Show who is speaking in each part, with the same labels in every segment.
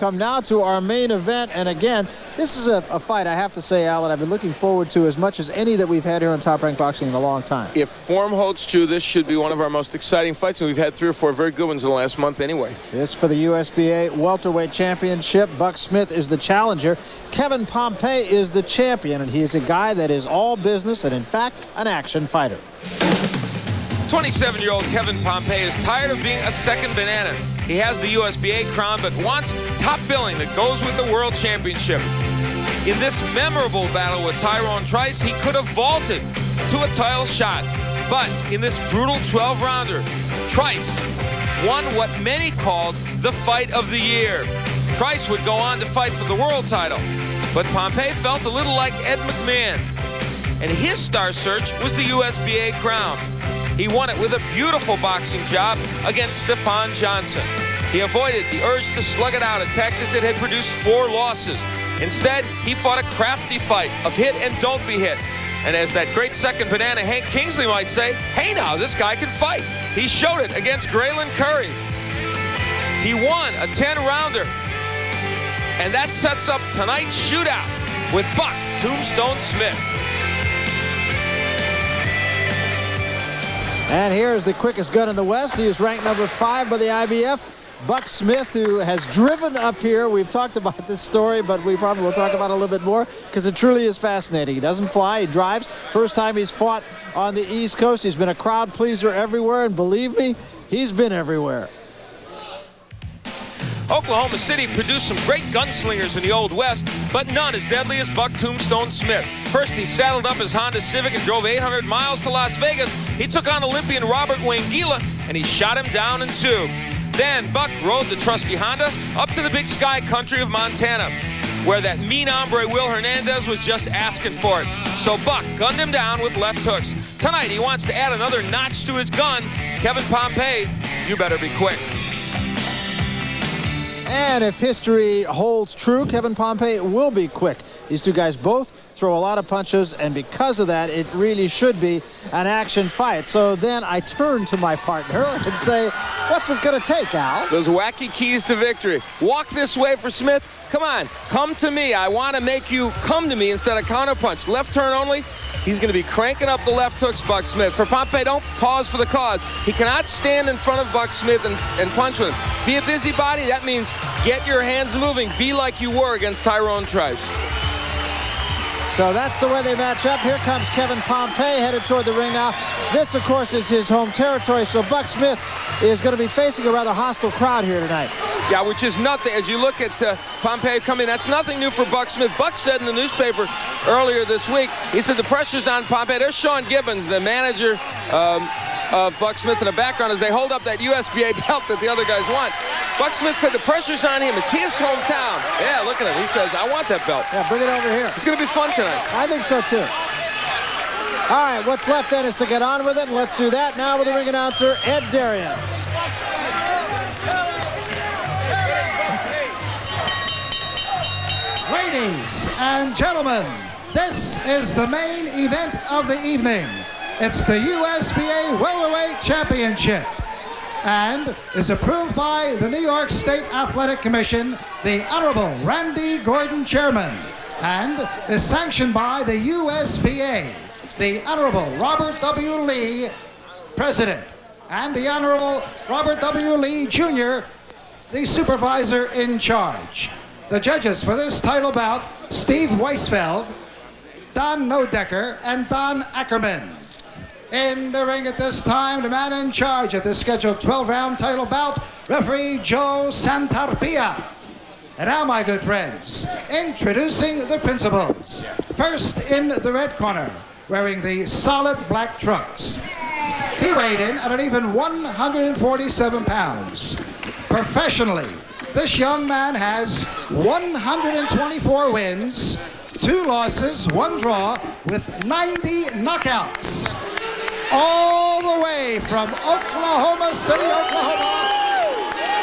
Speaker 1: Come now to our main event, and again, this is a fight, I have to say, Al, that I've been looking forward to as much as any that we've had here on Top Rank Boxing in a long time.
Speaker 2: If form holds true, this should be one of our most exciting fights, and we've had 3 or 4 very good ones in the last month anyway.
Speaker 1: This for the USBA Welterweight Championship. Buck Smith is the challenger. Kevin Pompey is the champion, and he is a guy that is all business and, in fact, an action fighter.
Speaker 2: 27-year-old Kevin Pompey is tired of being a second banana. He has the USBA crown, but wants top billing that goes with the World Championship. In this memorable battle with Tyrone Trice, he could have vaulted to a title shot. But in this brutal 12-rounder, Trice won what many called the fight of the year. Trice would go on to fight for the world title, but Pompey felt a little like Ed McMahon, and his star search was the USBA crown. He won it with a beautiful boxing job against Stefan Johnson. He avoided the urge to slug it out, a tactic that had produced 4 losses. Instead, he fought a crafty fight of hit and don't be hit. And as that great second banana Hank Kingsley might say, hey now, this guy can fight. He showed it against Graylin Curry. He won a 10-rounder. And that sets up tonight's shootout with Buck Tombstone Smith.
Speaker 1: And here's the quickest gun in the West. He is ranked number 5 by the IBF. Buck Smith, who has driven up here. We've talked about this story, but we probably will talk about it a little bit more because it truly is fascinating. He doesn't fly, he drives. First time he's fought on the East Coast. He's been a crowd pleaser everywhere, and believe me, he's been everywhere.
Speaker 2: Oklahoma City produced some great gunslingers in the Old West, but none as deadly as Buck Tombstone Smith. First, he saddled up his Honda Civic and drove 800 miles to Las Vegas. He took on Olympian Robert Wangila, and he shot him down in 2. Then Buck rode the trusty Honda up to the big sky country of Montana, where that mean hombre Will Hernandez was just asking for it. So Buck gunned him down with left hooks. Tonight, he wants to add another notch to his gun. Kevin Pompey, you better be quick.
Speaker 1: And if history holds true, Kevin Pompey will be quick. These two guys both throw a lot of punches, and because of that, it really should be an action fight. So then I turn to my partner and say, what's it going to take, Al?
Speaker 2: Those wacky keys to victory. Walk this way for Smith. Come on, come to me. I want to make you come to me instead of counterpunch. Left turn only. He's going to be cranking up the left hooks, Buck Smith. For Pompey, don't pause for the cause. He cannot stand in front of Buck Smith and punch with him. Be a busybody. That means get your hands moving. Be like you were against Tyrone Trice.
Speaker 1: So that's the way they match up. Here comes Kevin Pompey headed toward the ring now. This, of course, is his home territory, so Buck Smith is going to be facing a rather hostile crowd here tonight.
Speaker 2: Yeah, which is nothing. As you look at Pompey coming, that's nothing new for Buck Smith. Buck said in the newspaper earlier this week, he said the pressure's on Pompey. There's Sean Gibbons, the manager of Buck Smith in the background, as they hold up that USBA belt that the other guys want. Buck Smith said the pressure's on him. It's his hometown. Yeah, look at him. He says, I want that belt.
Speaker 1: Yeah, bring it over here.
Speaker 2: It's going to be fun tonight.
Speaker 1: I think so, too. All right, what's left then is to get on with it, and let's do that now with the ring announcer, Ed Darien.
Speaker 3: Ladies and gentlemen, this is the main event of the evening. It's the USBA Welterweight Championship and is approved by the New York State Athletic Commission, the Honorable Randy Gordon Chairman, and is sanctioned by the USBA, the Honorable Robert W. Lee, President, and the Honorable Robert W. Lee, Jr., the Supervisor in charge. The judges for this title bout, Steve Weisfeld, Don Nodecker, and Don Ackerman. In the ring at this time, the man in charge of this scheduled 12-round title bout, referee Joe Santarpia. And now, my good friends, introducing the principals. First in the red corner, wearing the solid black trunks. He weighed in at an even 147 pounds. Professionally, this young man has 124 wins, 2 losses, 1 draw, with 90 knockouts. All the way from Oklahoma City, Oklahoma.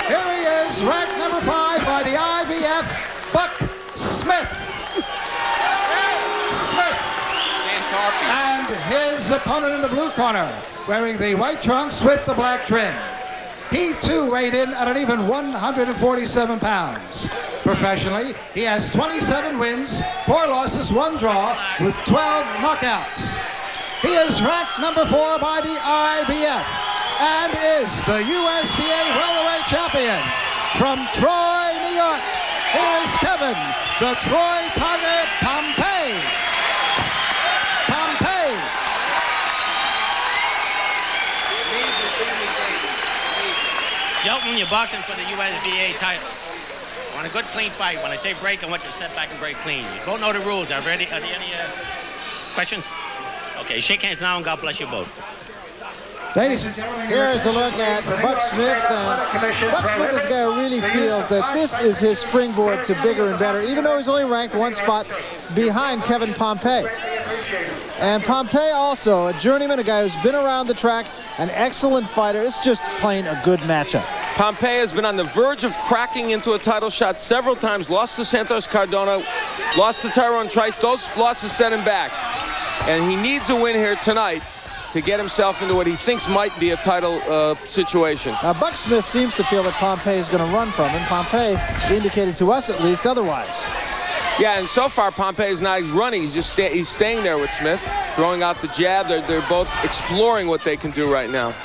Speaker 3: Here he is, ranked number 5 by the IBF, Buck Smith. And his opponent in the blue corner, wearing the white trunks with the black trim. He too weighed in at an even 147 pounds. Professionally, he has 27 wins, 4 losses, 1 draw, with 12 knockouts. He is ranked number 4 by the IBF and is the USBA Welterweight Champion. From Troy, New York, here is Kevin, the Troy Tiger Pompey. Pompey.
Speaker 4: Gentlemen, you're boxing for the USBA title. On a good, clean fight. When I say break, I want you to step back and break clean. You both know the rules. Are there any questions? Okay, shake hands now and God bless you both.
Speaker 3: Ladies and gentlemen,
Speaker 1: Here's a look at Buck Smith. Buck Smith is a guy who really feels that this is his springboard to bigger and better, even though he's only ranked 1 spot behind Kevin Pompey. And Pompey also, a journeyman, a guy who's been around the track, an excellent fighter. It's just plain a good matchup.
Speaker 2: Pompey has been on the verge of cracking into a title shot several times, lost to Santos Cardona, lost to Tyrone Trice. Those losses set him back. And he needs a win here tonight to get himself into what he thinks might be a title situation.
Speaker 1: Now, Buck Smith seems to feel that Pompey is going to run from him. Pompey indicated to us, at least, otherwise.
Speaker 2: Yeah, and so far Pompey is not running. He's just he's staying there with Smith, throwing out the jab. They're both exploring what they can do right now.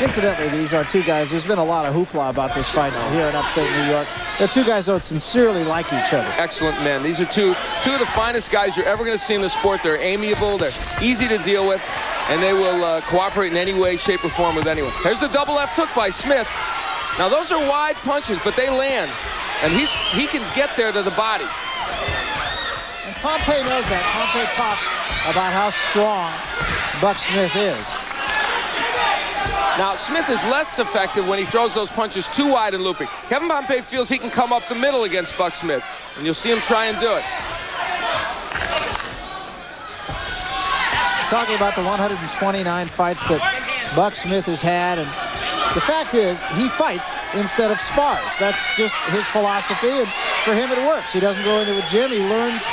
Speaker 1: Incidentally, these are 2 guys. There's been a lot of hoopla about this fight here in upstate New York. They're 2 guys who sincerely like each other.
Speaker 2: Excellent men. These are two of the finest guys you're ever going to see in the sport. They're amiable, they're easy to deal with, and they will cooperate in any way, shape, or form with anyone. There's the double left hook by Smith. Now, those are wide punches, but they land, and he can get there to the body.
Speaker 1: And Pompey knows that. Pompey talked about how strong Buck Smith is.
Speaker 2: Now, Smith is less effective when he throws those punches too wide and looping. Kevin Pompey feels he can come up the middle against Buck Smith, and you'll see him try and do it.
Speaker 1: Talking about the 129 fights that Buck Smith has had, and the fact is, he fights instead of spars. That's just his philosophy, and for him it works. He doesn't go into a gym, he learns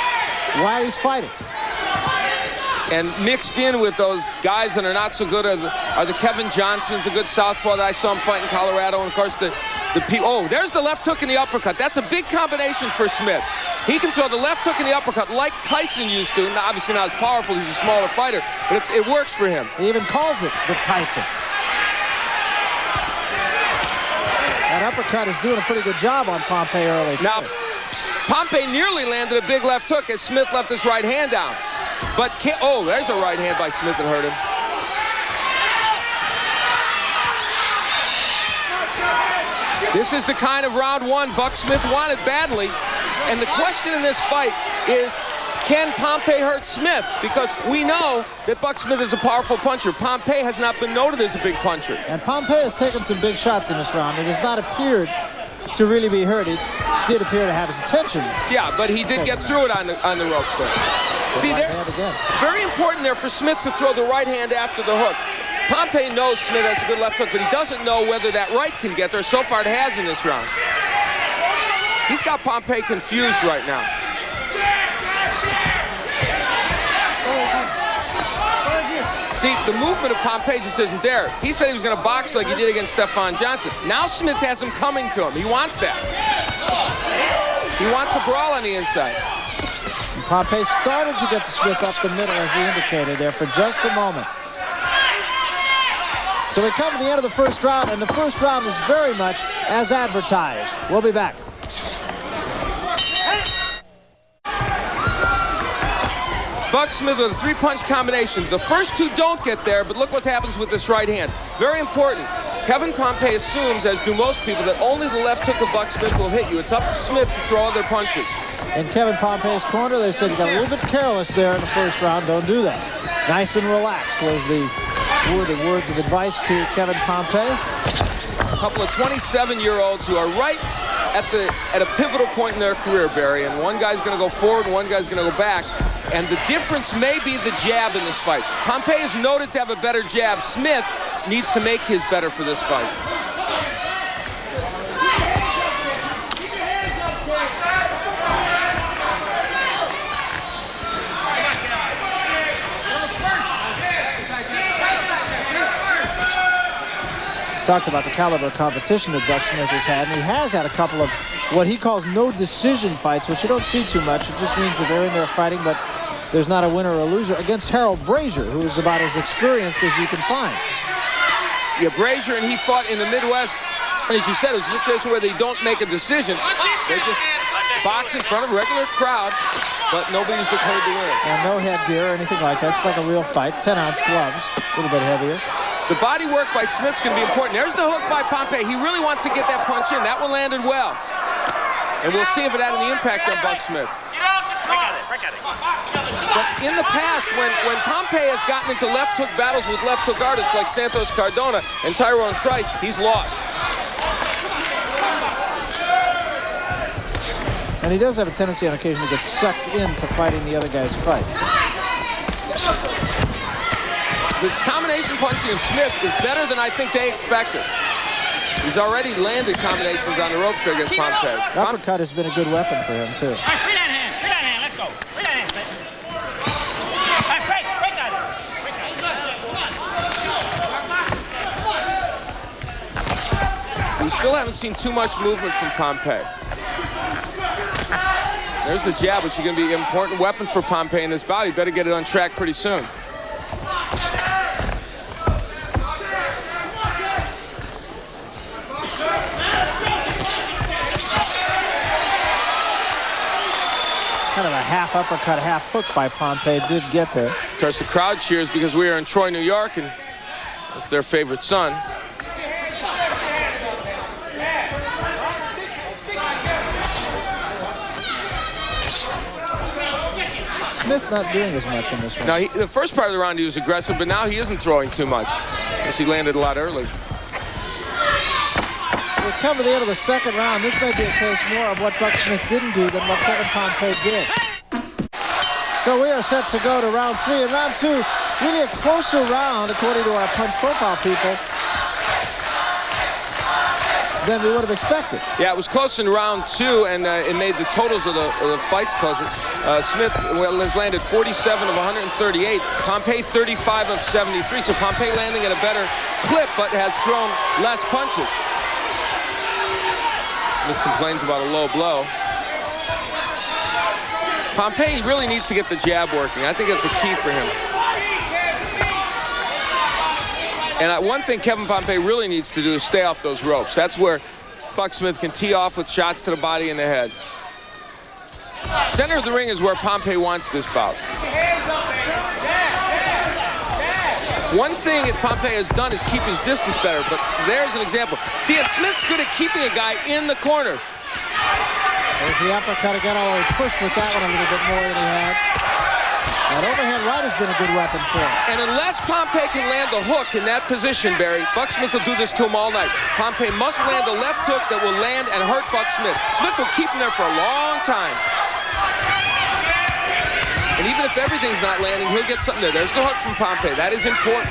Speaker 1: while he's fighting.
Speaker 2: And mixed in with those guys that are not so good are the Kevin Johnsons, a good southpaw that I saw him fight in Colorado, and of course oh, there's the left hook and the uppercut. That's a big combination for Smith. He can throw the left hook and the uppercut like Tyson used to. Now, obviously not as powerful, he's a smaller fighter, but it works for him.
Speaker 1: He even calls it the Tyson. That uppercut is doing a pretty good job on Pompey early, too.
Speaker 2: Now, Pompey nearly landed a big left hook as Smith left his right hand down. But oh, there's a right hand by Smith that hurt him. This is the kind of round 1 Buck Smith wanted badly. And the question in this fight is, can Pompey hurt Smith? Because we know that Buck Smith is a powerful puncher. Pompey has not been noted as a big puncher.
Speaker 1: And Pompey has taken some big shots in this round. It has not appeared to really be hurt. He did appear to have his attention.
Speaker 2: Yeah, but he did get through it on the ropes there. See, very important there for Smith to throw the right hand after the hook. Pompey knows Smith has a good left hook, but he doesn't know whether that right can get there. So far it has in this round. He's got Pompey confused right now. See, the movement of Pompey just isn't there. He said he was going to box like he did against Stephon Johnson. Now Smith has him coming to him. He wants that. He wants a brawl on the inside.
Speaker 1: Pompey started to get the Smith up the middle, as he indicated there, for just a moment. So we come to the end of the first round, and the first round was very much as advertised. We'll be back.
Speaker 2: Buck Smith with a 3-punch combination. The first 2 don't get there, but look what happens with this right hand. Very important. Kevin Pompey assumes, as do most people, that only the left hook of Buck Smith will hit you. It's up to Smith to throw other punches.
Speaker 1: In Kevin Pompey's corner, they said he got a little bit careless there in the first round. Don't do that. Nice and relaxed was the words of advice to Kevin Pompey.
Speaker 2: A couple of 27-year-olds who are right at a pivotal point in their career, Barry. And one guy's going to go forward, and one guy's going to go back. And the difference may be the jab in this fight. Pompey is noted to have a better jab. Smith needs to make his better for this fight.
Speaker 1: talked about the caliber of competition that Buck Smith has had, and he has had a couple of what he calls no decision fights, which you don't see too much. It just means that they're in there fighting, but there's not a winner or a loser, against Harold Brazier, who is about as experienced as you can find.
Speaker 2: Yeah, Brazier and he fought in the Midwest. And as you said, it was a situation where they don't make a decision. They just box in front of a regular crowd, but nobody's declared the winner.
Speaker 1: And no headgear or anything like that. It's like a real fight. 10-ounce gloves, a little bit heavier.
Speaker 2: The body work by Smith's going to be important. There's the hook by Pompey. He really wants to get that punch in. That one landed well. And we'll see if it had any impact on Buck Smith. But in the past, when Pompey has gotten into left hook battles with left hook artists like Santos Cardona and Tyrone Trice, he's lost.
Speaker 1: And he does have a tendency on occasion to get sucked into fighting the other guy's fight.
Speaker 2: The combination punching of Smith is better than I think they expected. He's already landed combinations on the ropes against Pompey.
Speaker 1: The uppercut has been a good weapon for him, too.
Speaker 4: All right, free that hand. Free that hand. Let's go. Free that hand, Smith. All right, break that.
Speaker 2: We still haven't seen too much movement from Pompey. There's the jab, which is going to be an important weapon for Pompey in this bout. He better get it on track pretty soon.
Speaker 1: Kind of a half uppercut, half hook by Pompey did get there.
Speaker 2: Of course, the crowd cheers because we are in Troy, New York, and it's their favorite son.
Speaker 1: Smith not doing as much in this one.
Speaker 2: Now, the first part of the round he was aggressive, but now he isn't throwing too much, because he landed a lot early.
Speaker 1: We'll come to the end of the second round. This may be a case more of what Buck Smith didn't do than what Kevin Pompey did. So we are set to go to round 3. And round 2, really a closer round, according to our punch profile people, than we would have expected.
Speaker 2: Yeah, it was close in round 2, and it made the totals of the fights closer. Smith has landed 47 of 138. Pompey 35 of 73. So Pompey landing at a better clip, but has thrown less punches. Smith complains about a low blow. Pompey really needs to get the jab working. I think that's a key for him. And one thing Kevin Pompey really needs to do is stay off those ropes. That's where Buck Smith can tee off with shots to the body and the head. Center of the ring is where Pompey wants this bout. One thing that Pompey has done is keep his distance better, but there's an example. See, and Smith's good at keeping a guy in the corner.
Speaker 1: There's the uppercut again, although he pushed with that one a little bit more than he had. That overhand right has been a good weapon for him.
Speaker 2: And unless Pompey can land a hook in that position, Barry, Buck Smith will do this to him all night. Pompey must land a left hook that will land and hurt Buck Smith. Smith will keep him there for a long time. And even if everything's not landing, he'll get something there. There's the hook from Pompey. That is important.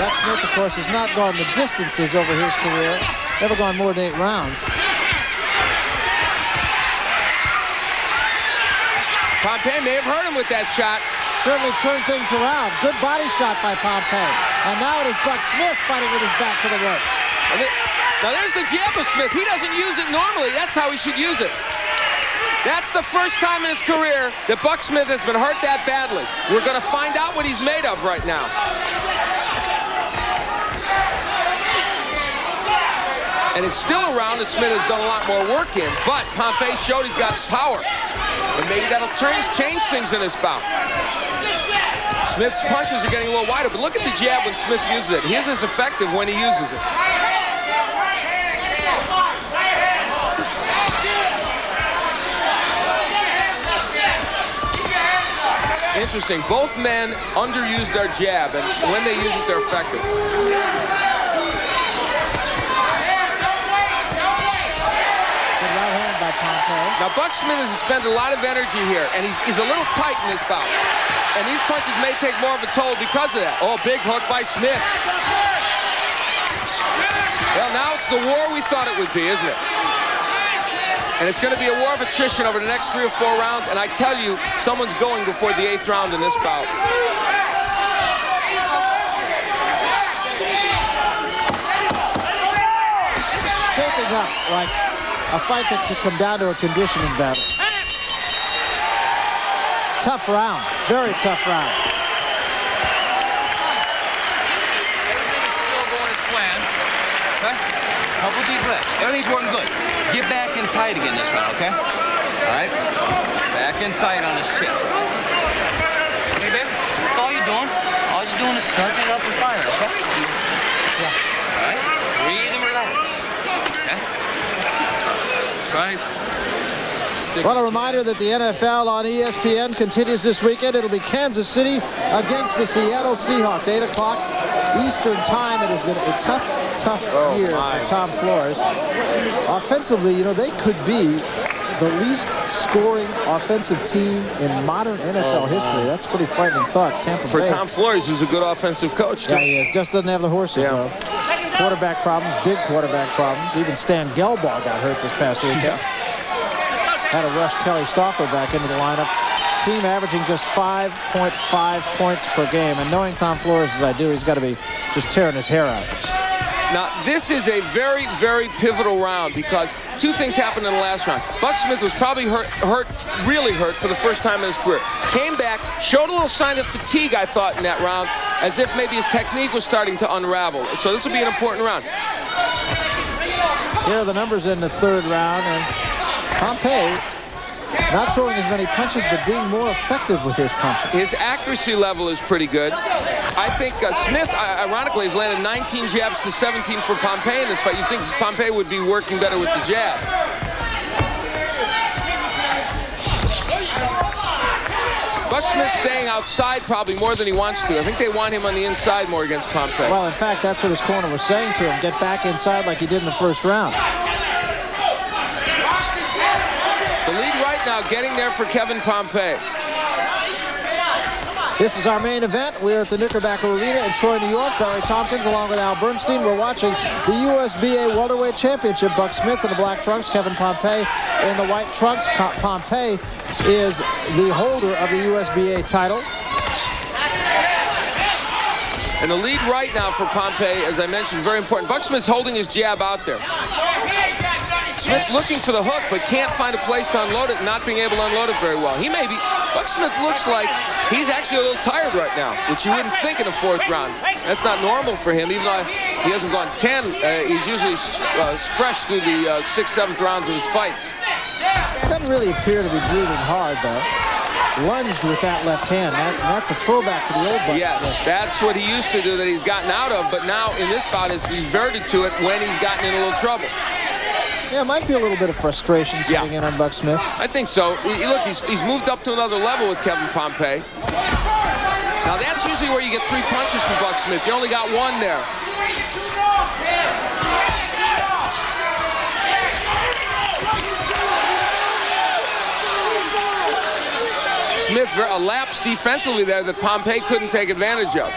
Speaker 1: Buck Smith, of course, has not gone the distances over his career. Never gone more than 8 rounds.
Speaker 2: Pompey may have hurt him with that shot.
Speaker 1: Certainly turned things around. Good body shot by Pompey. And now it is Buck Smith fighting with his back to the ropes.
Speaker 2: Now there's the jab of Smith. He doesn't use it normally. That's how he should use it. That's the first time in his career that Buck Smith has been hurt that badly. We're going to find out what he's made of right now. And it's still a round that Smith has done a lot more work in, but Pompey showed he's got power. And maybe that'll change things in this bout. Smith's punches are getting a little wider, but look at the jab when Smith uses it. He is as effective when he uses it. Interesting. Both men underuse their jab, and when they use it, they're effective.
Speaker 1: Good right hand by Pompey.
Speaker 2: Now, Buck Smith has expended a lot of energy here, and he's a little tight in this bout. And these punches may take more of a toll because of that. Oh, big hook by Smith. Well, now it's the war we thought it would be, isn't it? And it's going to be a war of attrition over the next 3 or 4 rounds. And I tell you, someone's going before the 8th round in this bout.
Speaker 1: shaping up like a fight that could come down to a conditioning battle. Tough round. Very tough round.
Speaker 5: Everything's still going as planned. Okay? Couple deep breaths. Everything's working good. Get back in tight again this round, okay? All right? Back in tight on his chest. Okay, babe? That's all you're doing. All you're doing is sucking it up and firing, okay? Yeah. All right? Breathe and relax. Okay? That's right.
Speaker 1: Well, a reminder that the NFL on ESPN continues this weekend. It'll be Kansas City against the Seattle Seahawks, 8 o'clock Eastern time. It has been a tough year for Tom Flores. Offensively, you know, they could be the least scoring offensive team in modern NFL history. That's a pretty frightening thought. Tampa Bay.
Speaker 2: For Tom Flores, who's a good offensive coach.
Speaker 1: Yeah, he is. Just doesn't have the horses, though. Quarterback problems, big quarterback problems. Even Stan Gelbaugh got hurt this past weekend. Had to rush Kelly Stauffer back into the lineup. Team averaging just 5.5 points per game. And knowing Tom Flores as I do, he's got to be just tearing his hair out.
Speaker 2: Now, this is a very, very pivotal round because two things happened in the last round. Buck Smith was probably really hurt for the first time in his career. Came back, showed a little sign of fatigue, I thought, in that round, as if maybe his technique was starting to unravel. So this will be an important round.
Speaker 1: Here are the numbers in the third round. And Pompey not throwing as many punches, but being more effective with his punches.
Speaker 2: His accuracy level is pretty good. I think Smith, ironically, has landed 19 jabs to 17 for Pompey in this fight. You'd think Pompey would be working better with the jab. Buck Smith staying outside probably more than he wants to. I think they want him on the inside more against Pompey.
Speaker 1: Well, in fact, that's what his corner was saying to him. Get back inside like he did in the first round.
Speaker 2: The lead right now getting there for Kevin Pompey.
Speaker 1: This is our main event. We're at the Knickerbocker Arena in Troy, New York. Barry Tompkins along with Al Bernstein. We're watching the USBA Welterweight Championship. Buck Smith in the black trunks, Kevin Pompey in the white trunks. Pompey is the holder of the USBA title.
Speaker 2: And the lead right now for Pompey, as I mentioned, very important. Buck Smith's holding his jab out there. Smith's looking for the hook, but can't find a place to unload it, not being able to unload it very well. He may be, Buck Smith looks like he's actually a little tired right now, which you wouldn't think in the fourth round. That's not normal for him, even though he hasn't gone 10. He's usually fresh through the 6th, 7th rounds of his fights.
Speaker 1: Doesn't really appear to be breathing hard, though. Lunged with that left hand. That's a throwback to the old Buck.
Speaker 2: Yes, that's what he used to do that he's gotten out of, but now in this bout has reverted to it when he's gotten in a little trouble.
Speaker 1: Yeah, it might be a little bit of frustration sitting in on Buck Smith.
Speaker 2: I think so. Look, he's moved up to another level with Kevin Pompey. Now, that's usually where you get 3 punches from Buck Smith. You only got 1 there. Smith elapsed defensively there that Pompey couldn't take advantage of.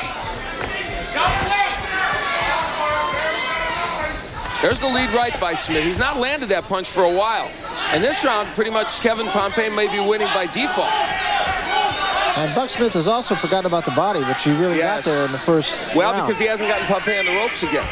Speaker 2: There's the lead right by Smith. He's not landed that punch for a while. And this round, pretty much Kevin Pompey may be winning by default.
Speaker 1: And Buck Smith has also forgotten about the body, which he really got there in the first round.
Speaker 2: Because he hasn't gotten Pompey on the ropes again.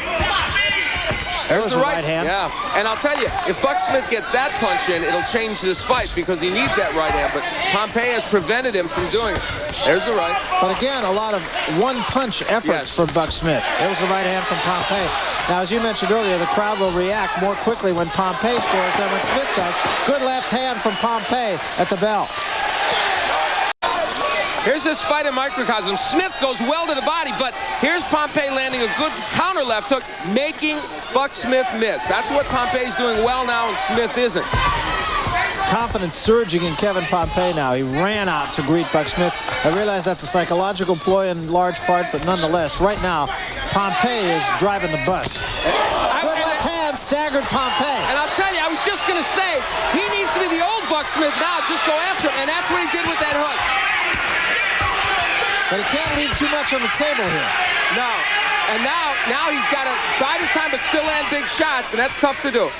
Speaker 2: There's the right hand. Yeah, and I'll tell you, if Buck Smith gets that punch in, it'll change this fight because he needs that right hand. But Pompey has prevented him from doing it. There's the right.
Speaker 1: But again, a lot of one-punch efforts from Buck Smith. There was the right hand from Pompey. Now, as you mentioned earlier, the crowd will react more quickly when Pompey scores than when Smith does. Good left hand from Pompey at the bell.
Speaker 2: Here's this fight in microcosm. Smith goes well to the body, but here's Pompey landing a good counter left hook, making Buck Smith miss. That's what Pompey's doing well now, and Smith isn't.
Speaker 1: Confidence surging in Kevin Pompey now. He ran out to greet Buck Smith. I realize that's a psychological ploy in large part, but nonetheless, right now, Pompey is driving the bus. Good left hand, staggered Pompey.
Speaker 2: And I'll tell you, I was just going to say, he needs to be the old Buck Smith now, just go after him, and that's what he did with that hook.
Speaker 1: But he can't leave too much on the table here.
Speaker 2: No. And now he's got to bide his time but still land big shots, and that's tough to do.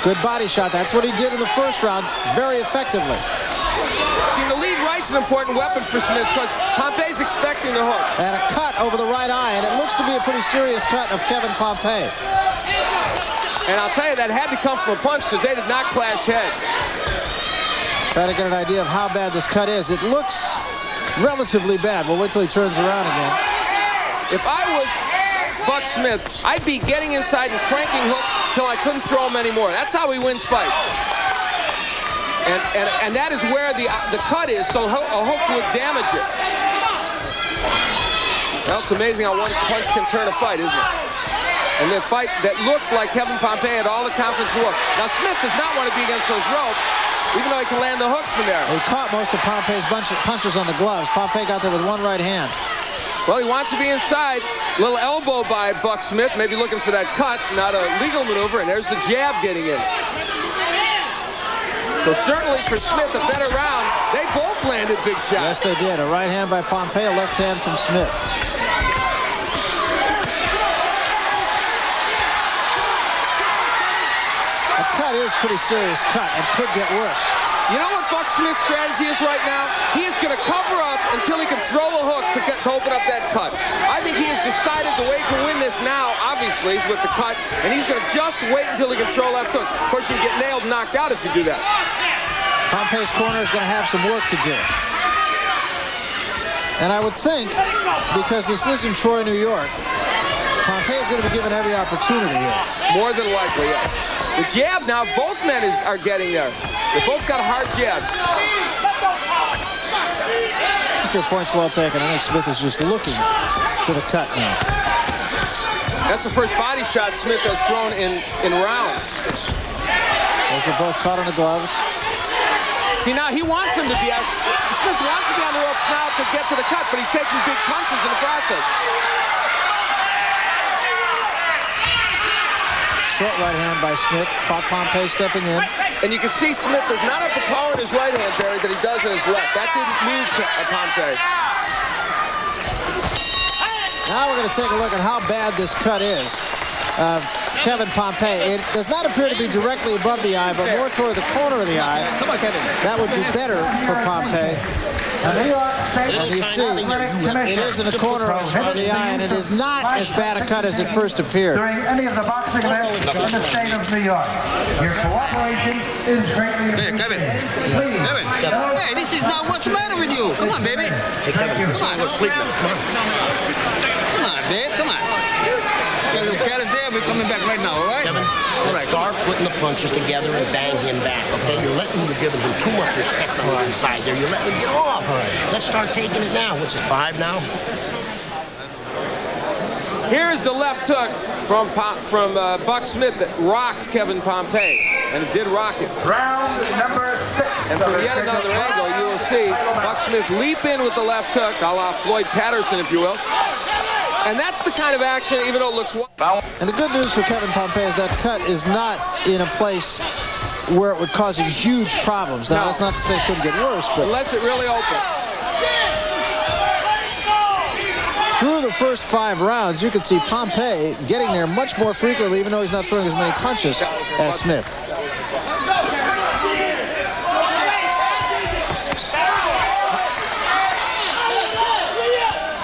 Speaker 1: Good body shot. That's what he did in the first round very effectively.
Speaker 2: See, the lead right's an important weapon for Smith because Pompey's expecting the hook.
Speaker 1: And a cut over the right eye, and it looks to be a pretty serious cut of Kevin Pompey.
Speaker 2: And I'll tell you, that had to come from a punch because they did not clash heads.
Speaker 1: Try to get an idea of how bad this cut is. It looks relatively bad. We'll wait till he turns around again.
Speaker 2: If I was Buck Smith, I'd be getting inside and cranking hooks till I couldn't throw them anymore. That's how he wins fights. And that is where the cut is, so a hook would damage it. Well, it's amazing how one punch can turn a fight, isn't it? And the fight that looked like Kevin Pompey had all the confidence in the world. Now, Smith does not want to be against those ropes, even though he can land the hook from there.
Speaker 1: He caught most of Pompey's punches on the gloves. Pompey got there with one right hand.
Speaker 2: Well, he wants to be inside. Little elbow by Buck Smith, maybe looking for that cut, not a legal maneuver, and there's the jab getting in. So certainly for Smith, a better round. They both landed big shots.
Speaker 1: Yes, they did. A right hand by Pompey, a left hand from Smith. A cut is pretty serious cut and could get worse.
Speaker 2: You know what Buck Smith's strategy is right now? He is going to cover up until he can throw a hook to open up that cut. I think he has decided the way he can win this now, obviously, is with the cut, and he's going to just wait until he can throw left hooks. Of course, you can get nailed, knocked out if you do that.
Speaker 1: Pompey's corner is going to have some work to do. And I would think, because this is in Troy, New York, Pompey is going to be given every opportunity here.
Speaker 2: More than likely, yes. The jab now, both men are getting there. They both got hard jabs.
Speaker 1: I think your point's well taken. I think Smith is just looking to the cut now.
Speaker 2: That's the first body shot Smith has thrown in rounds.
Speaker 1: Those are both caught on the gloves.
Speaker 2: See, now he wants him to be out. Smith wants to be on the ropes now to get to the cut, but he's taking big punches in the process.
Speaker 1: Short right hand by Smith. Caught Pompey stepping in.
Speaker 2: And you can see Smith does not have the power in his right hand, Barry, that he does in his left. That didn't move Pompey.
Speaker 1: Now we're going to take a look at how bad this cut is. Kevin Pompey. It does not appear to be directly above the eye, but more toward the corner of the eye.
Speaker 3: Come on, Kevin.
Speaker 1: That would be better for Pompey. And you see, it is in the corner of the eye, and it is not as bad a cut as it first appeared.
Speaker 6: During any of the boxing events in the state of New York. Your cooperation is greatly appreciated.
Speaker 7: Kevin.
Speaker 6: Please.
Speaker 7: Kevin. Hey, this is not what's the matter with you. Come on, baby.
Speaker 6: Hey, Kevin,
Speaker 7: come on. Go to sleep now. Come on, babe. Come on. Got a little cat is there. We're coming back right now, all right?
Speaker 8: Kevin, start putting the punches together and bang him back, okay? You're giving him too much respect on the inside there. You're letting him get off. Let's start taking it now. What's it, 5 now?
Speaker 2: Here's the left hook from Buck Smith that rocked Kevin Pompey, and it did rock him.
Speaker 6: Round number 6.
Speaker 2: And from yet another angle, you will see Buck Smith leap in with the left hook, a la Floyd Patterson, if you will. And that's the kind of action, even though it looks wild.
Speaker 1: And the good news for Kevin Pompey is that cut is not in a place where it would cause him huge problems. Now, that's not to say it couldn't get worse, but
Speaker 2: unless it really opened.
Speaker 1: Through the first 5 rounds, you could see Pompey getting there much more frequently, even though he's not throwing as many punches as Smith.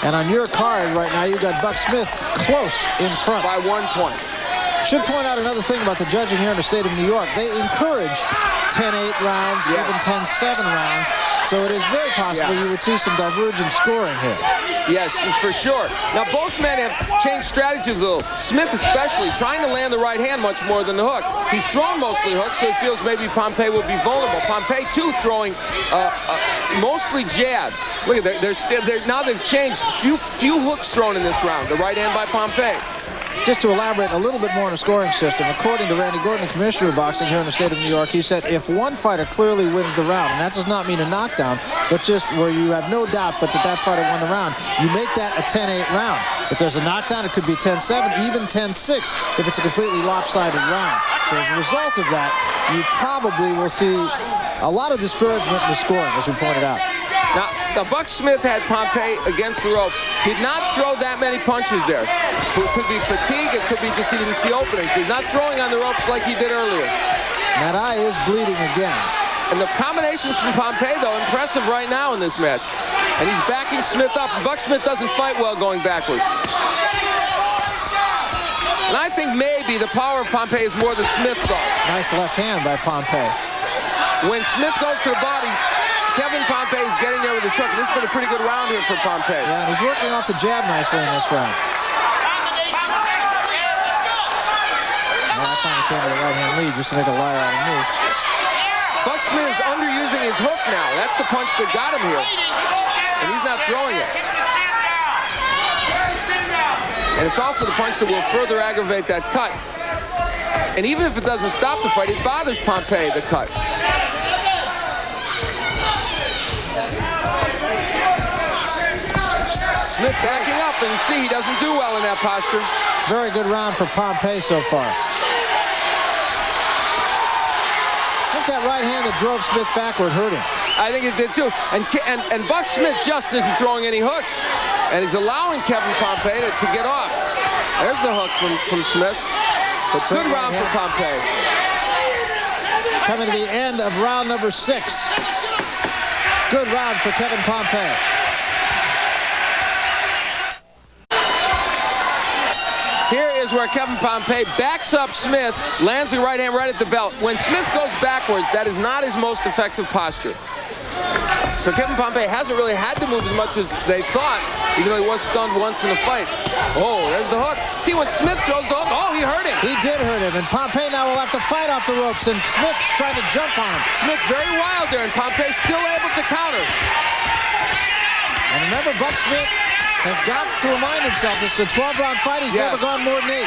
Speaker 1: And on your card right now, you've got Buck Smith close in front.
Speaker 2: By 1 point.
Speaker 1: Should point out another thing about the judging here in the state of New York. They encourage 10-8 rounds, even 10-7 rounds. So it is very possible you would see some divergent scoring here.
Speaker 2: Yes, for sure. Now, both men have changed strategies a little. Smith especially, trying to land the right hand much more than the hook. He's thrown mostly hooks, so he feels maybe Pompey will be vulnerable. Pompey, too, throwing mostly jab. Look at that. Now they've changed. Few hooks thrown in this round. The right hand by Pompey.
Speaker 1: Just to elaborate a little bit more on the scoring system, according to Randy Gordon, the commissioner of boxing here in the state of New York, he said if one fighter clearly wins the round, and that does not mean a knockdown, but just where you have no doubt but that fighter won the round, you make that a 10-8 round. If there's a knockdown, it could be 10-7, even 10-6 if it's a completely lopsided round. So as a result of that, you probably will see a lot of disparagement in the scoring, as we pointed out.
Speaker 2: Now, Buck Smith had Pompey against the ropes. Did not throw that many punches there. So it could be fatigue, it could be just he didn't see openings. He's not throwing on the ropes like he did earlier.
Speaker 1: That eye is bleeding again.
Speaker 2: And the combinations from Pompey, though, impressive right now in this match. And he's backing Smith up. Buck Smith doesn't fight well going backwards. And I think maybe the power of Pompey is more than Smith thought.
Speaker 1: Nice left hand by Pompey.
Speaker 2: When Smith goes to the body, Kevin Pompey is getting there with his hook. This has been a pretty good round here for Pompey.
Speaker 1: Yeah, and he's working off the jab nicely in this round. Well, that time he came to the right-hand lead just to make a liar out of me.
Speaker 2: Buck Smith is underusing his hook now. That's the punch that got him here. And he's not throwing it. And it's also the punch that will further aggravate that cut. And even if it doesn't stop the fight, it bothers Pompey, the cut. Smith backing up, and you see he doesn't do well in that posture.
Speaker 1: Very good round for Pompey so far. I think that right hand that drove Smith backward hurt him.
Speaker 2: I think it did too. And Buck Smith just isn't throwing any hooks. And he's allowing Kevin Pompey to get off. There's the hook from Smith. But good round for Pompey.
Speaker 1: Coming to the end of round number 6. Good round for Kevin Pompey.
Speaker 2: Here is where Kevin Pompey backs up Smith, lands the right hand right at the belt. When Smith goes backwards, that is not his most effective posture. So Kevin Pompey hasn't really had to move as much as they thought, even though he was stunned once in the fight. Oh, there's the hook. See, when Smith throws the hook, oh, he hurt him.
Speaker 1: He did hurt him, and Pompey now will have to fight off the ropes, and Smith's trying to jump on him.
Speaker 2: Smith very wild there, and Pompey still able to counter.
Speaker 1: And remember, Buck Smith has got to remind himself this is a 12-round fight. He's never gone more than 8.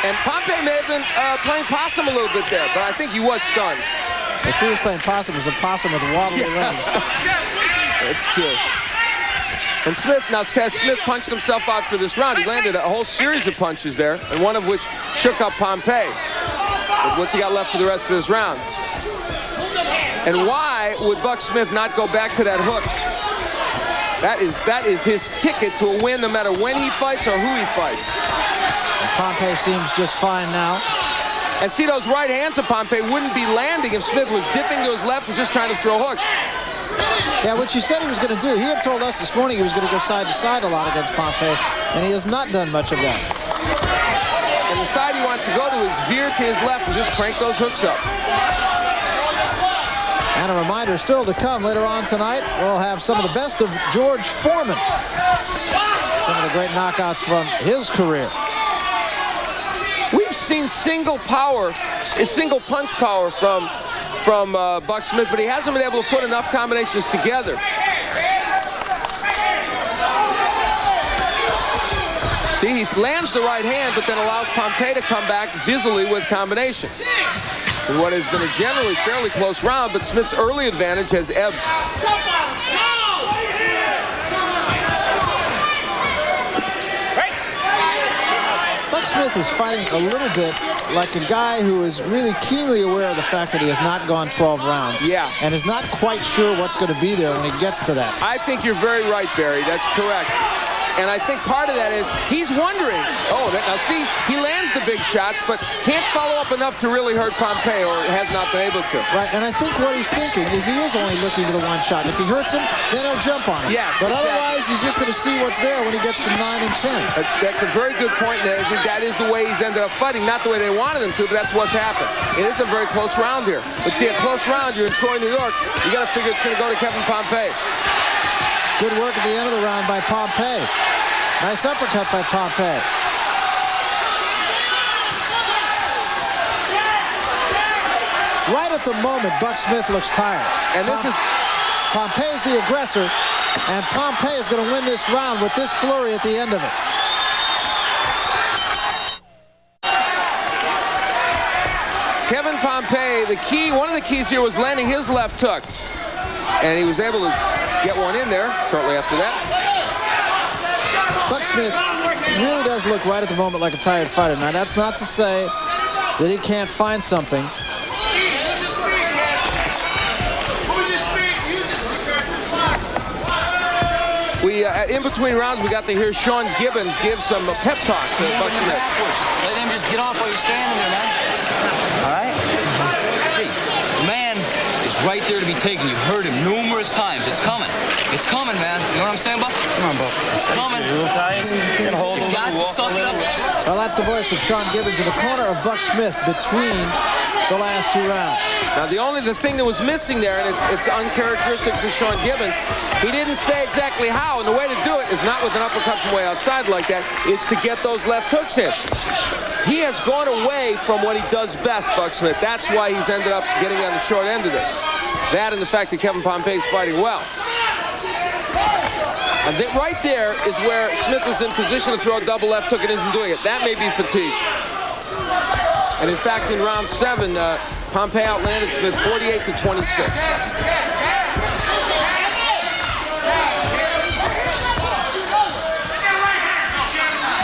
Speaker 2: And Pompey may have been playing possum a little bit there, but I think he was stunned.
Speaker 1: If he was playing possum, it was a possum with wobbly legs.
Speaker 2: That's true. And Smith, now has Smith punched himself out for this round. He landed a whole series of punches there, and one of which shook up Pompey. But what's he got left for the rest of this round? And why would Buck Smith not go back to that hook? That is his ticket to a win no matter when he fights or who he fights.
Speaker 1: And Pompey seems just fine now.
Speaker 2: And see, those right hands of Pompey wouldn't be landing if Smith was dipping to his left and just trying to throw hooks.
Speaker 1: Yeah, which he said he was going to do. He had told us this morning he was going to go side to side a lot against Pompey, and he has not done much of that.
Speaker 2: And the side he wants to go to is veer to his left and just crank those hooks up.
Speaker 1: And a reminder still to come later on tonight, we'll have some of the best of George Foreman. Some of the great knockouts from his career.
Speaker 2: We've seen single punch power from Buck Smith, but he hasn't been able to put enough combinations together. See, he lands the right hand, but then allows Pompey to come back dizzily with combination. In what has been a generally fairly close round, but Smith's early advantage has ebbed.
Speaker 1: Buck Smith is fighting a little bit like a guy who is really keenly aware of the fact that he has not gone 12 rounds.
Speaker 2: Yeah.
Speaker 1: And is not quite sure what's going to be there when he gets to that.
Speaker 2: I think you're very right, Barry. That's correct. And I think part of that is he's wondering, now see, he lands the big shots, but can't follow up enough to really hurt Pompey, or has not been able to.
Speaker 1: Right, and I think what he's thinking is he is only looking to the one shot. If he hurts him, then he'll jump on him.
Speaker 2: Yes,
Speaker 1: but
Speaker 2: exactly.
Speaker 1: Otherwise, he's just going to see what's there when he gets to 9 and 10.
Speaker 2: That's a very good point, and I think that is the way he's ended up fighting. Not the way they wanted him to, but that's what's happened. It is a very close round here. But see, a close round, you're in Troy, New York, you got to figure it's going to go to Kevin Pompey.
Speaker 1: Good work at the end of the round by Pompey. Nice uppercut by Pompey. Right at the moment, Buck Smith looks tired.
Speaker 2: And this is
Speaker 1: Pompey's the aggressor, and Pompey is going to win this round with this flurry at the end of it.
Speaker 2: Kevin Pompey. One of the keys here was landing his left hook, and he was able to get one in there shortly after that.
Speaker 1: Buck Smith really does look right at the moment like a tired fighter. Now, that's not to say that he can't find something.
Speaker 2: In between rounds, we got to hear Sean Gibbons give some pep talk to Buck Smith.
Speaker 5: Let him just get off while you're standing there, man. All right? Hey, the man is right there to be taken. You've heard him numerous times. It's coming. It's coming, man. You know what I'm saying, Buck? Come on, Buck. It's coming. You got to suck it up.
Speaker 1: Well, that's the voice of Sean Gibbons in the corner of Buck Smith between the last 2 rounds.
Speaker 2: Now, the thing that was missing there, and it's uncharacteristic for Sean Gibbons, he didn't say exactly how, and the way to do it is not with an uppercut from way outside like that, is to get those left hooks in. He has gone away from what he does best, Buck Smith. That's why he's ended up getting on the short end of this. That and the fact that Kevin Pompey is fighting well. I think right there is where Smith was in position to throw a double left hook and isn't doing it. That may be fatigue. And in fact, in round 7, Pompey outlanded Smith 48-26.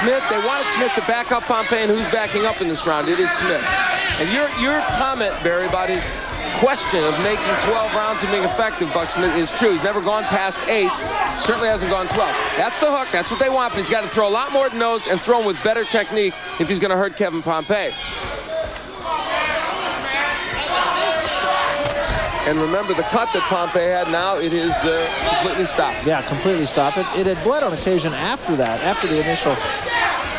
Speaker 2: Smith, they wanted Smith to back up Pompey, and who's backing up in this round? It is Smith. And your comment, Barry, about his question of making 12 rounds and being effective, Buck Smith, is true. He's never gone past 8. Certainly hasn't gone 12. That's the hook. That's what they want, but he's got to throw a lot more than those and throw him with better technique if he's going to hurt Kevin Pompey. And remember, the cut that Pompey had now, it is completely stopped.
Speaker 1: Yeah, completely stopped. It had bled on occasion after that, after the initial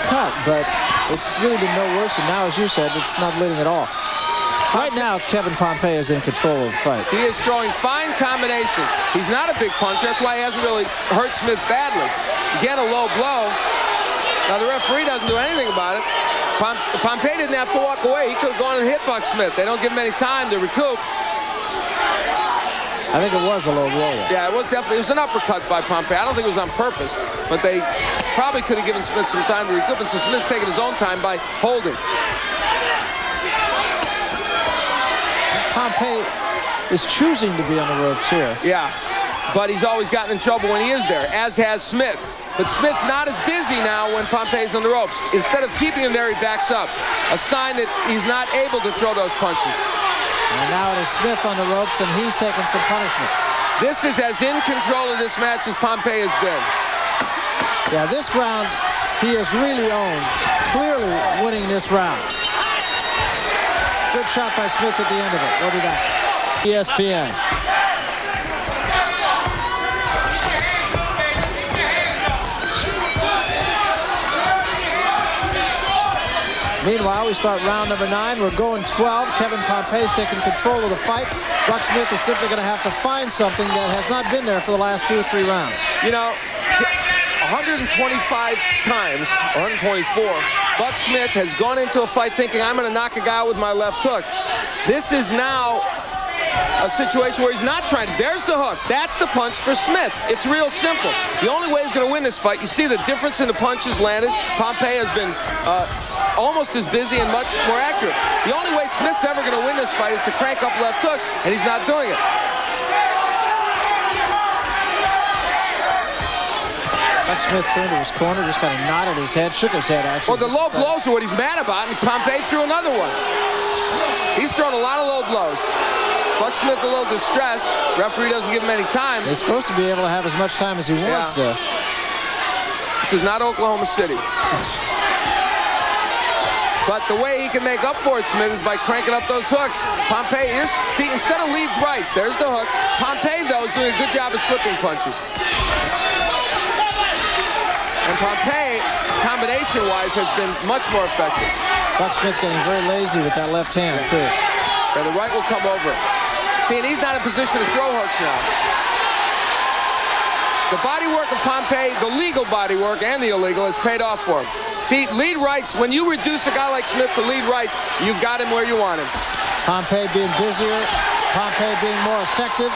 Speaker 1: cut, but it's really been no worse. And now, as you said, it's not bleeding at all. Right now, Kevin Pompey is in control of the fight.
Speaker 2: He is throwing fine combinations. He's not a big puncher. That's why he hasn't really hurt Smith badly. Again, a low blow. Now, the referee doesn't do anything about it. Pompey didn't have to walk away. He could have gone and hit Buck Smith. They don't give him any time to recoup.
Speaker 1: I think it was a low blow.
Speaker 2: Yeah, it was definitely. It was an uppercut by Pompey. I don't think it was on purpose, but they probably could have given Smith some time to recoup, and so Smith's taking his own time by holding.
Speaker 1: Pompey is choosing to be on the ropes here.
Speaker 2: Yeah, but he's always gotten in trouble when he is there, as has Smith. But Smith's not as busy now when Pompey's on the ropes. Instead of keeping him there, he backs up. A sign that he's not able to throw those punches.
Speaker 1: And now it is Smith on the ropes, and he's taking some punishment.
Speaker 2: This is as in control of this match as Pompey has been.
Speaker 1: Yeah, this round, he has really owned, clearly winning this round. Good shot by Smith at the end of it. We'll be back. ESPN. Meanwhile, we start round number 9. We're going 12. Kevin Pompey's taking control of the fight. Buck Smith is simply going to have to find something that has not been there for the last 2 or 3 rounds.
Speaker 2: You know, 125 times, 124, Buck Smith has gone into a fight thinking, I'm going to knock a guy out with my left hook. This is now a situation where he's not trying to. There's the hook. That's the punch for Smith. It's real simple. The only way he's going to win this fight, you see the difference in the punches landed. Pompey has been almost as busy and much more accurate. The only way Smith's ever going to win this fight is to crank up left hooks, and he's not doing it.
Speaker 1: Buck Smith turned to his corner, just kind of nodded his head, shook his head, actually.
Speaker 2: Well, the low blows are what he's mad about, and Pompey threw another one. He's thrown a lot of low blows. Buck Smith a little distressed. Referee doesn't give him any time.
Speaker 1: He's supposed to be able to have as much time as he wants.
Speaker 2: This is not Oklahoma City. But the way he can make up for it, Smith, is by cranking up those hooks. Pompey is, see, instead of lead rights, there's the hook. Pompey, though, is doing a good job of slipping punches. And Pompey, combination-wise, has been much more effective.
Speaker 1: Buck Smith getting very lazy with that left hand, too.
Speaker 2: And the right will come over. See, and he's not in position to throw hooks now. The body work of Pompey, the legal body work and the illegal, has paid off for him. See, lead rights, when you reduce a guy like Smith to lead rights, you've got him where you want him.
Speaker 1: Pompey being busier, Pompey being more effective,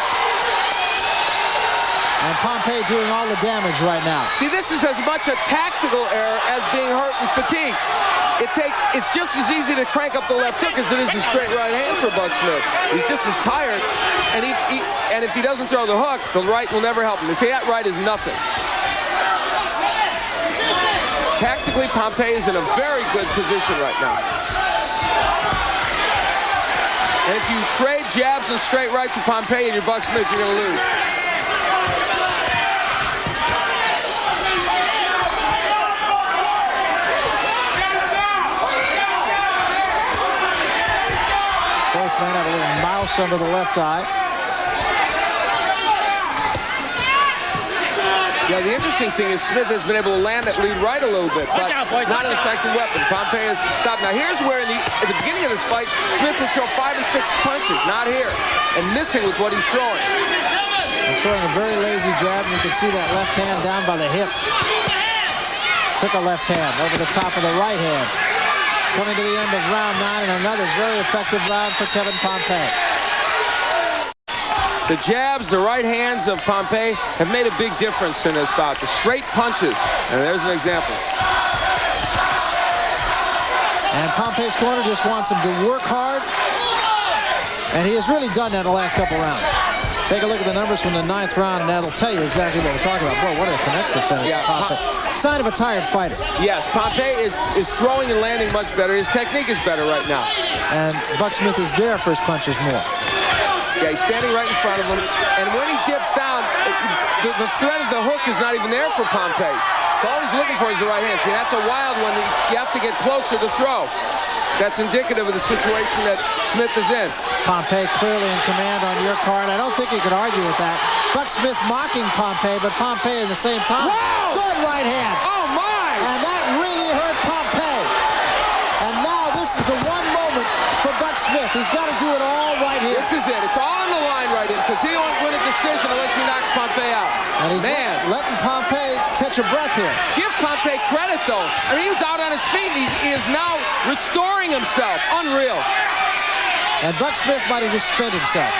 Speaker 1: and Pompey doing all the damage right now.
Speaker 2: See, this is as much a tactical error as being hurt and fatigued. It's just as easy to crank up the left hook as it is the straight right hand for Buck Smith. He's just as tired, and and if he doesn't throw the hook, the right will never help him. You see, that right is nothing. Tactically, Pompey is in a very good position right now. And if you trade jabs and straight rights with Pompey and your Buck Smith, you're going to lose.
Speaker 1: Both men have a little mouse under the left eye.
Speaker 2: Yeah, the interesting thing is Smith has been able to land that lead right a little bit, but it's not an effective weapon. Pompey has stopped. Now, here's where at the beginning of this fight, Smith would throw 5 and 6 punches, not here, and missing with what he's throwing.
Speaker 1: And throwing a very lazy jab, and you can see that left hand down by the hip. Took a left hand over the top of the right hand. Coming to the end of round 9, and another very effective round for Kevin Pompey.
Speaker 2: The jabs, the right hands of Pompey have made a big difference in this bout. The straight punches, and there's an example.
Speaker 1: And Pompey's corner just wants him to work hard, and he has really done that in the last couple rounds. Take a look at the numbers from the 9th round, and that'll tell you exactly what we're talking about. Boy, what a connect percentage for Pompey. Sign of a tired fighter.
Speaker 2: Yes, Pompey is throwing and landing much better. His technique is better right now.
Speaker 1: And Buck Smith is there for his punches more.
Speaker 2: Yeah, he's standing right in front of him. And when he dips down, the threat of the hook is not even there for Pompey. So all he's looking for is the right hand. See, that's a wild one. You have to get closer to throw. That's indicative of the situation that Smith is in.
Speaker 1: Pompey clearly in command on your card. I don't think you could argue with that. Buck Smith mocking Pompey, but Pompey at the same time.
Speaker 2: Wow!
Speaker 1: Good right hand.
Speaker 2: Oh, my!
Speaker 1: And that really hurt Pompey. And now this is the one moment for Buck Smith. He's got to do it all right here.
Speaker 2: This is it. It's all on the line right in, because he won't win a decision unless he knocks Pompey out.
Speaker 1: And he's letting Pompey catch a breath here.
Speaker 2: Give Pompey credit, though. I mean, he was out on his feet, and he is now restoring himself. Unreal.
Speaker 1: And Buck Smith might have just spent himself.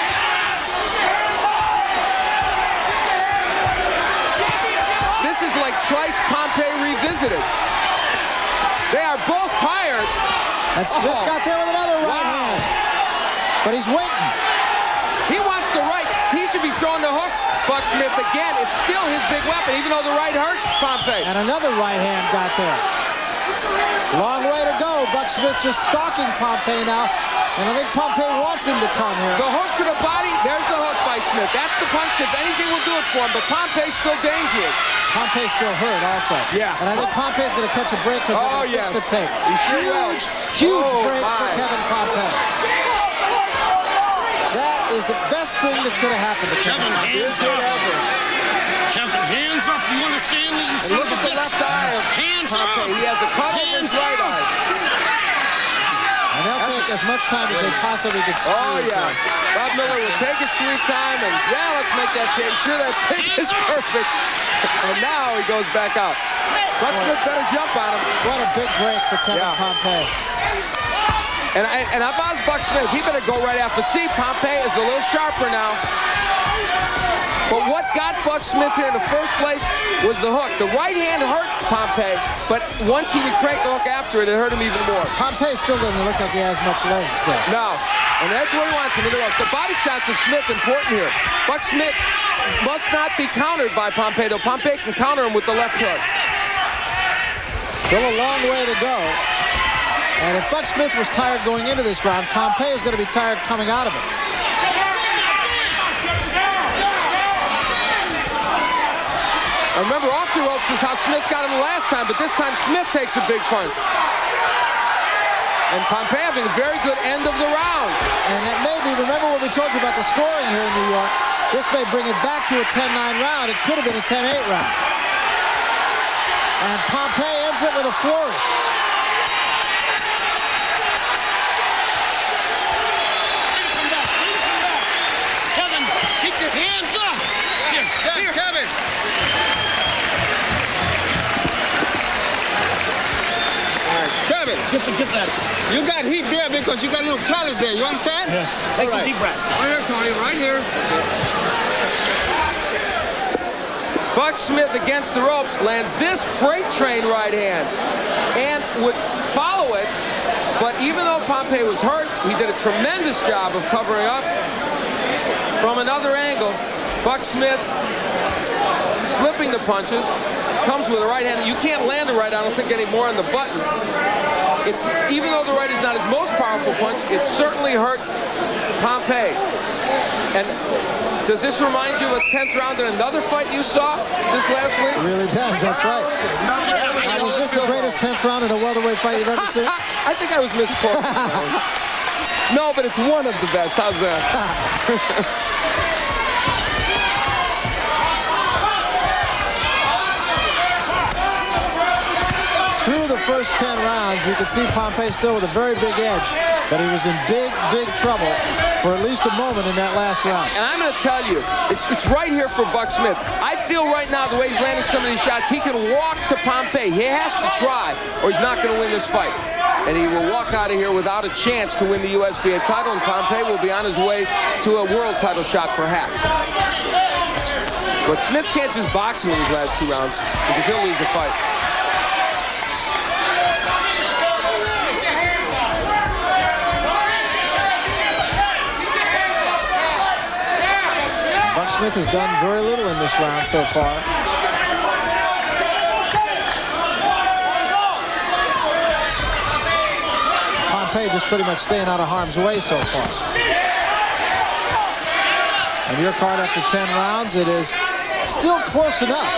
Speaker 2: This is like Trice Pompey revisited. They are both tired.
Speaker 1: And Smith got there with another right hand. But he's waiting.
Speaker 2: He wants the right. He should be throwing the hook. Buck Smith again. It's still his big weapon, even though the right hurt Pompey.
Speaker 1: And another right hand got there. Long way to go. Buck Smith just stalking Pompey now. And I think Pompey wants him to come here.
Speaker 2: The hook to the body. There's the hook by Smith. That's the punch. If anything will do it for him. But Pompey's still dangerous.
Speaker 1: Pompey's still hurt also.
Speaker 2: Yeah.
Speaker 1: And I think Pompey's going to catch a break because they're going to fix the tape. Huge break for Kevin Pompey. That is the best thing that could have happened to Kevin.
Speaker 8: Hands up. Kevin, hands up. Do you understand me? You son
Speaker 2: look
Speaker 8: of a
Speaker 2: at the
Speaker 8: bitch.
Speaker 2: left eye of
Speaker 8: Hands
Speaker 2: Pompey.
Speaker 8: up.
Speaker 2: He has a cut over his right eye.
Speaker 1: And they'll take as much time as they possibly could squeeze.
Speaker 2: Oh, yeah. Bob Miller will take his sweet time, and yeah, let's make that tape. Sure, that tape is perfect. And now he goes back out. Buck Smith better jump on him.
Speaker 1: What a big break for Kevin Pompey.
Speaker 2: And if I was Buck Smith, he better go right after. See, Pompey is a little sharper now. But what got Buck Smith here in the first place was the hook. The right hand hurt Pompey, but once he would crank the hook after it, it hurt him even more.
Speaker 1: Pompey still doesn't look like he has much legs there.
Speaker 2: No, and that's what he wants him to do. The body shots of Smith important here. Buck Smith must not be countered by Pompey, though Pompey can counter him with the left hook.
Speaker 1: Still a long way to go. And if Buck Smith was tired going into this round, Pompey is going to be tired coming out of it.
Speaker 2: Remember, off the ropes is how Smith got him last time, but this time Smith takes a big punch. And Pompey having a very good end of the round.
Speaker 1: And that may be, remember what we told you about the scoring here in New York, this may bring it back to a 10-9 round. It could have been a 10-8 round. And Pompey ends it with a flourish.
Speaker 8: Kevin, keep your hands up. Here, Kevin. Kevin, get that. You got heat there because you got a little callus there. You understand?
Speaker 6: Yes.
Speaker 8: Take some deep breaths. Right here, Tony. Right here.
Speaker 2: Buck Smith against the ropes lands this freight train right hand and would follow it, but even though Pompey was hurt, he did a tremendous job of covering up. From another angle, Buck Smith slipping the punches, comes with a right hand. You can't land the right, I don't think, anymore on the button. It's, even though the right is not his most powerful punch, it certainly hurt Pompey. And does this remind you of a 10th round in another fight you saw this last week?
Speaker 1: It really does, that's right. Was this the greatest 10th round in a welterweight fight you've ever seen?
Speaker 2: I think I was misquoted. No, but it's one of the best. How's that?
Speaker 1: first 10 rounds, you can see Pompey still with a very big edge, but he was in big trouble for at least a moment in that last round.
Speaker 2: And I'm going to tell you, it's right here for Buck Smith. I feel right now, the way he's landing some of these shots, he can walk to Pompey. He has to try, or he's not going to win this fight. And he will walk out of here without a chance to win the USBA title, and Pompey will be on his way to a world title shot, perhaps. But Smith can't just box him in these last 2 rounds, because he'll lose the fight.
Speaker 1: Buck Smith has done very little in this round so far. Pompey just pretty much staying out of harm's way so far. And your card after 10 rounds, it is still close enough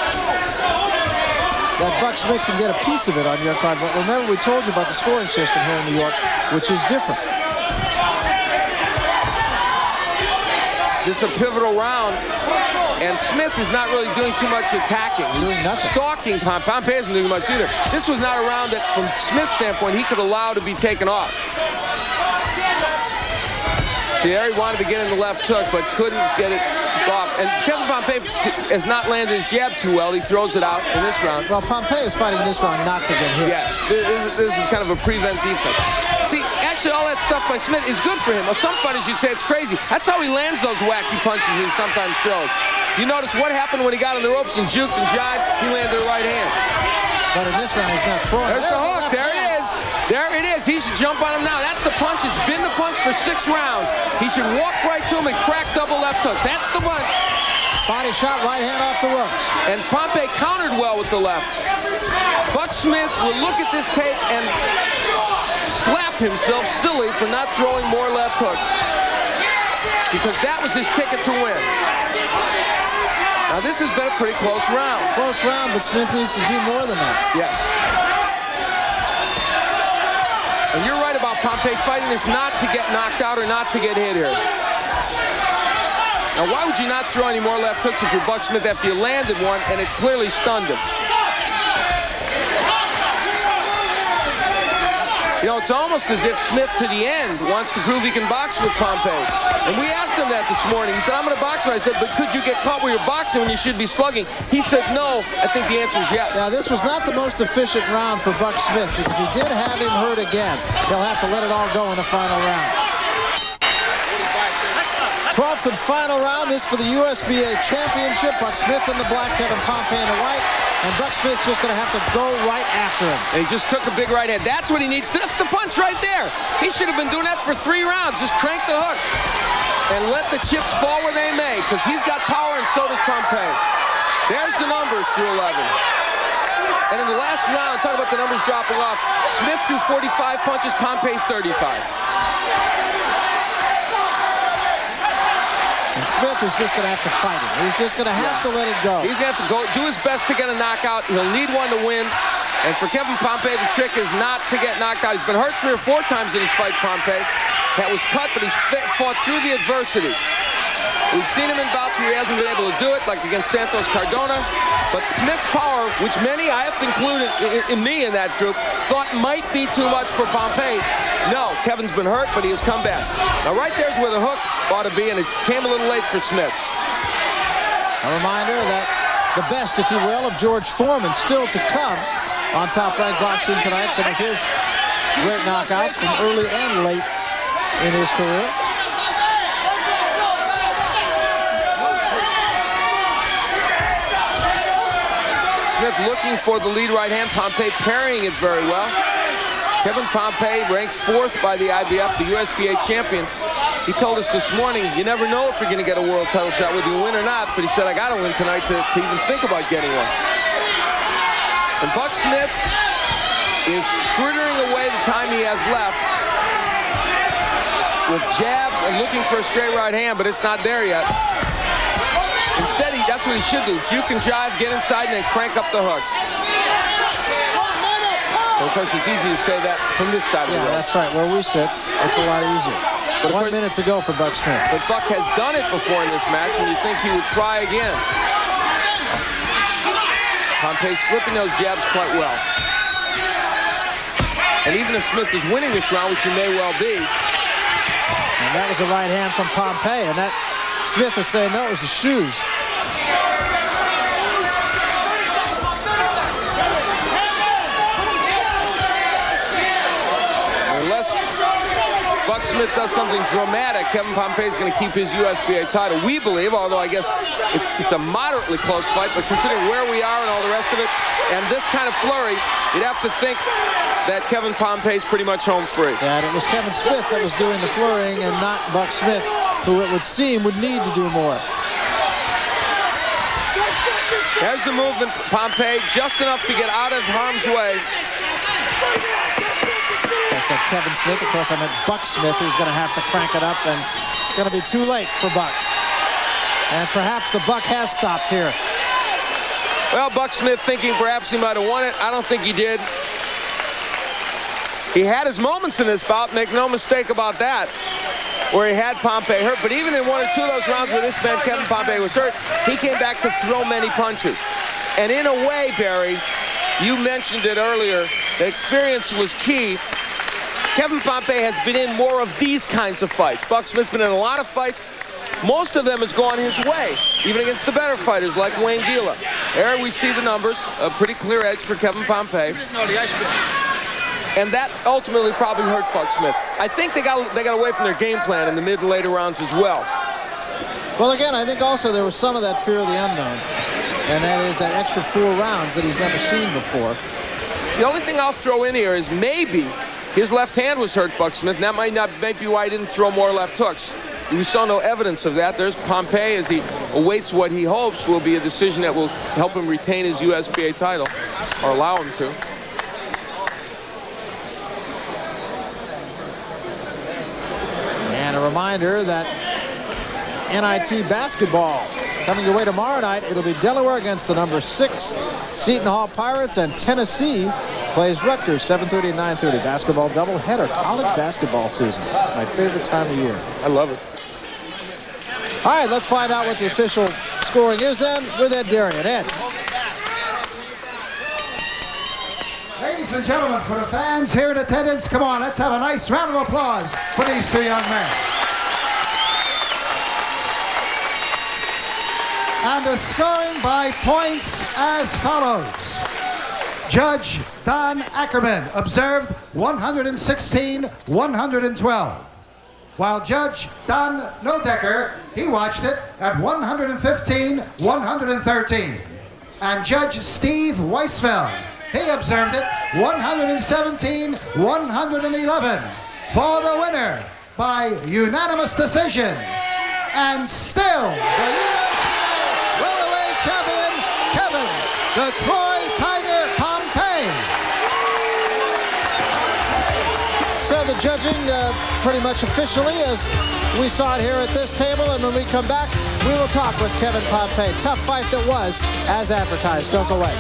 Speaker 1: that Buck Smith can get a piece of it on your card. But remember, we told you about the scoring system here in New York, which is different.
Speaker 2: This is a pivotal round, and Smith is not really doing too much attacking. He's
Speaker 1: doing nothing.
Speaker 2: Stalking Pompey. Pompey isn't doing much either. This was not a round that, from Smith's standpoint, he could allow to be taken off. See, there he wanted to get in the left hook, but couldn't get it off. And Kevin Pompey has not landed his jab too well. He throws it out in this round.
Speaker 1: Well, Pompey is fighting this round not to get hit.
Speaker 2: Yes, this is kind of a prevent defense. See, actually, all that stuff by Smith is good for him. Well, some fighters, you'd say it's crazy. That's how he lands those wacky punches he sometimes throws. You notice what happened when he got on the ropes and juked and jived? He landed the right hand.
Speaker 1: But in this round, he's not throwing.
Speaker 2: There's the hook. There it is. There it is. He should jump on him now. That's the punch. It's been the punch for 6 rounds. He should walk right to him and crack double left hooks. That's the punch.
Speaker 1: Body shot, right hand off the ropes.
Speaker 2: And Pompey countered well with the left. Buck Smith will look at this tape and slap himself silly for not throwing more left hooks, because that was his ticket to win. Now, this has been a pretty close round.
Speaker 1: Close round, but Smith needs to do more than that.
Speaker 2: Yes. And you're right about Pompey fighting this not to get knocked out or not to get hit here. Now, why would you not throw any more left hooks if you're Buck Smith after you landed one and it clearly stunned him? You know, it's almost as if Smith, to the end, wants to prove he can box with Pompey. And we asked him that this morning. He said, I'm going to box. And I said, but could you get caught where you're boxing when you should be slugging? He said, no. I think the answer is yes.
Speaker 1: Yeah, this was not the most efficient round for Buck Smith, because he did have him hurt again. He'll have to let it all go in the final round. 12th and final round. This for the USBA championship. Buck Smith in the black, Kevin Pompey in the white. And Buck Smith's just going to have to go right after him.
Speaker 2: And he just took a big right hand. That's what he needs. That's the punch right there. He should have been doing that for 3 rounds. Just crank the hook and let the chips fall where they may, because he's got power and so does Pompey. There's the numbers through 11. And in the last round, talk about the numbers dropping off. Smith threw 45 punches, Pompey 35.
Speaker 1: And Smith is just going to have to fight it. He's just going to have to let it go.
Speaker 2: He's going to have to go do his best to get a knockout. He'll need one to win. And for Kevin Pompey, the trick is not to get knocked out. He's been hurt 3 or 4 times in his fight, Pompey. That was cut, but he's fought through the adversity. We've seen him in bouts where he hasn't been able to do it, like against Santos Cardona. But Smith's power, which many, I have to include in me in that group, thought might be too much for Pompey. No, Kevin's been hurt, but he has come back. Now, right there's where the hook ought to be, and it came a little late for Smith.
Speaker 1: A reminder that the best, if you will, of George Foreman still to come on Top Rank Boxing tonight. Some of his great knockouts from early and late in his career.
Speaker 2: Smith looking for the lead right hand. Pompey parrying it very well. Kevin Pompey, ranked 4th by the IBF, the USBA champion. He told us this morning, you never know if you're going to get a world title shot, whether you win or not, but he said, I got to win tonight to even think about getting one. And Buck Smith is frittering away the time he has left with jabs and looking for a straight right hand, but it's not there yet. Instead, that's what he should do. Juke and jive, get inside, and then crank up the hooks. Well, of course, it's easy to say that from this side of the road.
Speaker 1: Yeah, that's right. Where we sit, it's a lot easier. But 1 minute to go for Buck Smith.
Speaker 2: But Buck has done it before in this match, and you think he would try again. Pompey slipping those jabs quite well. And even if Smith is winning this round, which he may well be.
Speaker 1: And that was a right hand from Pompey, and that Smith is saying no, it was the shoes.
Speaker 2: Unless Buck Smith does something dramatic, Kevin Pompey is going to keep his USBA title. We believe, although I guess it's a moderately close fight, but considering where we are and all the rest of it, and this kind of flurry, you'd have to think that Kevin Pompey is pretty much home free.
Speaker 1: Yeah, and it was Kevin Smith that was doing the flurrying and not Buck Smith, who it would seem would need to do more.
Speaker 2: There's the movement, Pompey, just enough to get out of harm's way.
Speaker 1: I said Kevin Smith. Of course, I meant Buck Smith, who's going to have to crank it up, and it's going to be too late for Buck. And perhaps the Buck has stopped here.
Speaker 2: Well, Buck Smith thinking perhaps he might have won it. I don't think he did. He had his moments in this bout, make no mistake about that, where he had Pompey hurt. But even in one or two of those rounds where this man, Kevin Pompey, was hurt, he came back to throw many punches. And in a way, Barry, you mentioned it earlier, that experience was key. Kevin Pompey has been in more of these kinds of fights. Buck Smith's been in a lot of fights. Most of them has gone his way, even against the better fighters like Wayne Gila. There we see the numbers, a pretty clear edge for Kevin Pompey. And that ultimately probably hurt Buck Smith. I think they got away from their game plan in the mid and later rounds as well.
Speaker 1: Well, again, I think also there was some of that fear of the unknown, and that is that extra 4 rounds that he's never seen before.
Speaker 2: The only thing I'll throw in here is maybe his left hand was hurt, Buck Smith, and that might be why he didn't throw more left hooks. We saw no evidence of that. There's Pompey as he awaits what he hopes will be a decision that will help him retain his USBA title, or allow him to.
Speaker 1: And a reminder that NIT basketball coming your way tomorrow night. It'll be Delaware against the number 6 Seton Hall Pirates, and Tennessee plays Rutgers, 7:30 and 9:30. Basketball doubleheader, college basketball season. My favorite time of year.
Speaker 2: I love it.
Speaker 1: All right, let's find out what the official scoring is then with Ed Darian. Ed.
Speaker 3: Ladies and gentlemen, for the fans here in attendance, come on, let's have a nice round of applause for these 2 young men. And the scoring by points as follows. Judge Don Ackerman observed 116-112. While Judge Don Nodecker, he watched it at 115-113. And Judge Steve Weisfeld, he observed it 117-111 for the winner by unanimous decision. And still, the USBA welterweight champion, Kevin the Troy Tiger Pompey.
Speaker 1: So the judging pretty much officially as we saw it here at this table, and when we come back, we will talk with Kevin Pompey. Tough fight that was, as advertised. Don't go away.